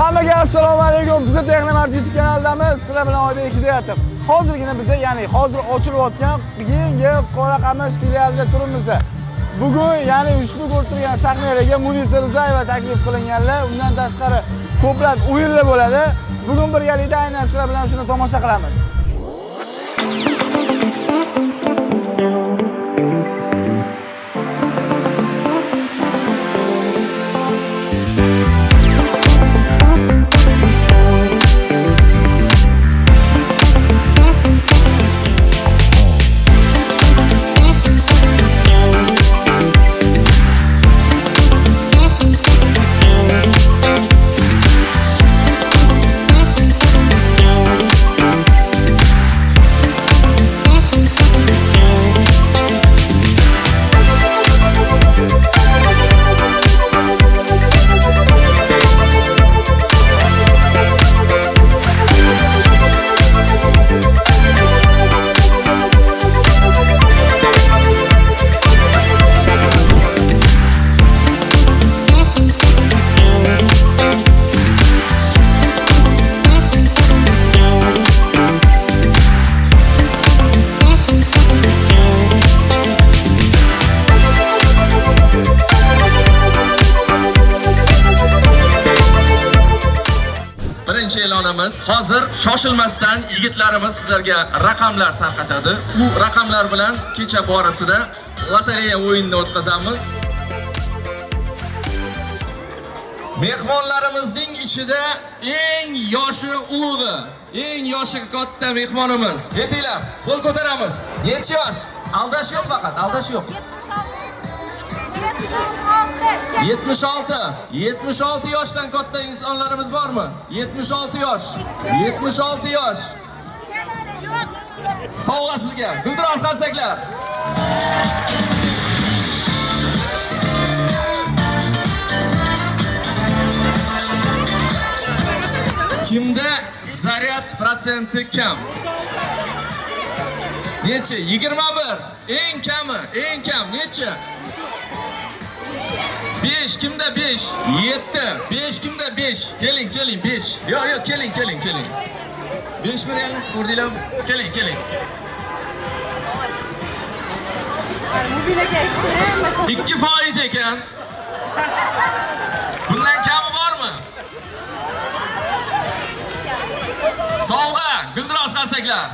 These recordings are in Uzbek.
Hammaga assalomu alaykum. Biz Texnomart YouTube kanalidamiz. Sizlar bilan Oybek Hidoyatov. Hozirgina biz hozir ochilayotgan yangi Qoraqamish filialida turibmiz. Bugun ushbu ko'rib turgan sahnalarga Munisa Rizayeva taklif qilinganlar, undan tashqari ko'plab o'yinlar bo'ladi. Bugun birgalikda aynan sizlar bilan shuni tomosha qilamiz. E'lonimiz hozir shoshilmasdan yigitlarimiz sizlarga raqamlar tarqatadi. Bu raqamlar bilan kecha borasida lotereya o'yinini o'tkazamiz. Mehmonlarimizning ichida eng yoshi ulug'i, eng yoshi katta mehmonimiz. Yetinglar, qo'l ko'taramiz. Necha yosh? Aldash yo'q faqat, aldash yo'q. 76 yoshdan katta insonlarimiz bormi? 76 yosh. 76 yosh. Sovg'a sizga. Guldiroz qarsaklar. Kimda zaryad protsenti kam? Necha? 21. Eng kam necha? 5 kimda 5? 7. 5 kimda 5? Keling 5. Yo'q, keling. 5 million ko'rdinglarmi? Keling. 2% ekan. Bundan kami bormi? Sovg'a, guldiroz qarsaklar.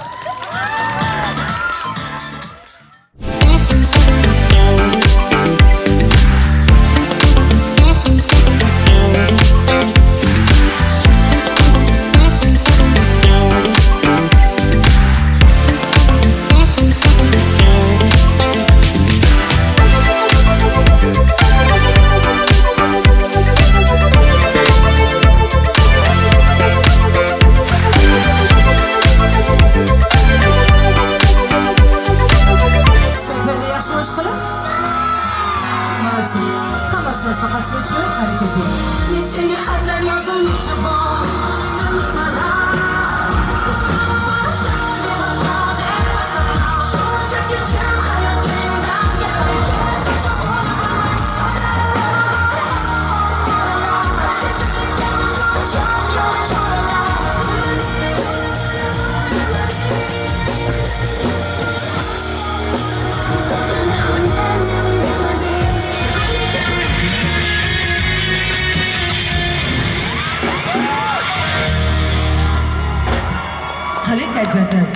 Qalay kayfiyatlar?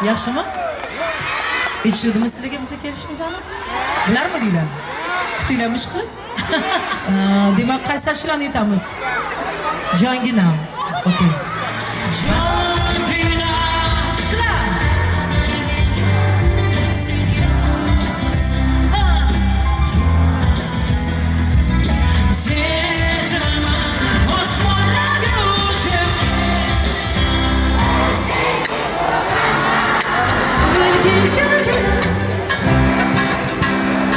Yaxshimi? Aytishuvdimi sizlarga biza kelishimizni? Bilarmi deylar? Kutinglarmi ish qilib? Demak, qaysi ashulani aytamiz? Jongina. Okey.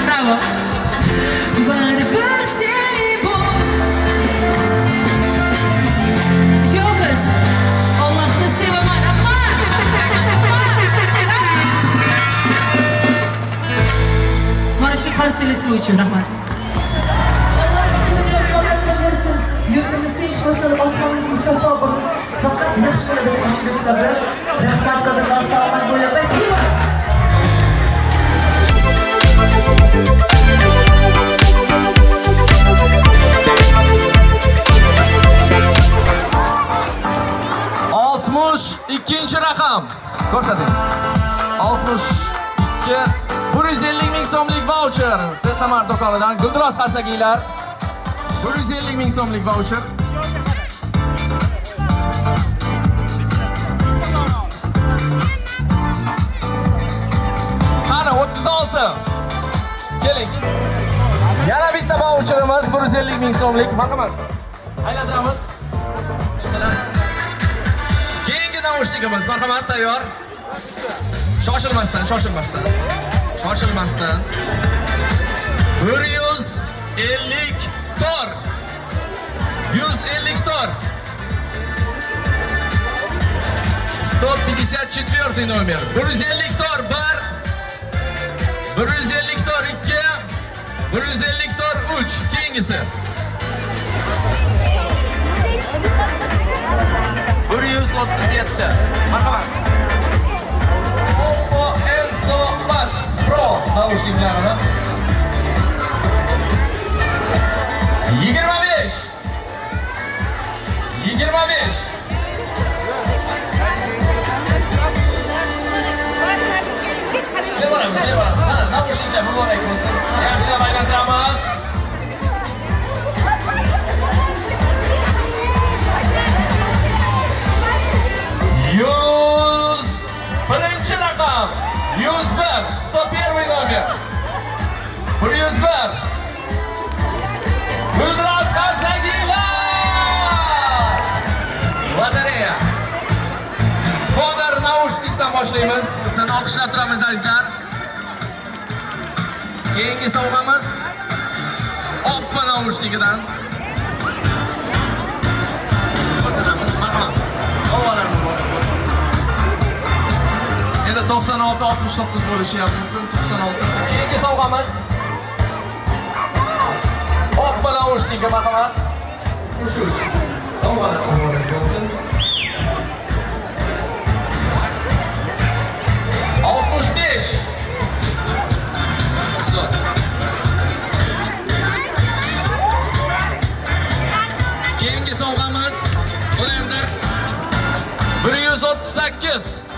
Bravo. Barbar seni bu. Yok kız. Allah'ını sevemen ama. Bana şu karşılığını için rahmat. Yurtimiz tinch bo'lsin, osmoningiz musaffo bo'lsin. Faqat yaxshilarga qo'shilib sabr. Rahmat qadrlar, salomat bo'ling. ikkinchi raqam ko'rsating. 62 150 ming so'mlik voucher Texnomart do'konidan Guldiroz Xasagiylar 150 ming so'mlik voucher. Qani 36. Keling. Yana bitta voucherimiz 150 ming so'mlik. Marhamat. Aylantiramiz. Keyingi naushnikimiz, marhamat, tayyor. Shoshilmasdan. 150 tor. 150 tor. 154 nomer. 150 tor 1. 150 tor 2. 150 tor 3. Keyingisi. 137. Marhamat. Oppo Enso Max Pro naushniklarini 25. Mana naushniklar muborak bo'lsin. Yaxshilab aylantiramiz. Birinchi raqam 101 101 nomer 101 Guldiroz Xasagiylar batareya Modern naushnikdan boshlaymiz. Sizni olqishlab turamiz azizlar. Keyingi sovg'amiz Oppo naushnikidan ko'rsatamiz. Marhamat. Ovolarni endi 96 69 bo'lishi ham mumkin. 96. Keyingi sovg'amiz Oppo naushniki, marhamat. Sovg'alar muborak bo'lsin. 65. Zo'r. Keyingi sovg'amiz blender 138.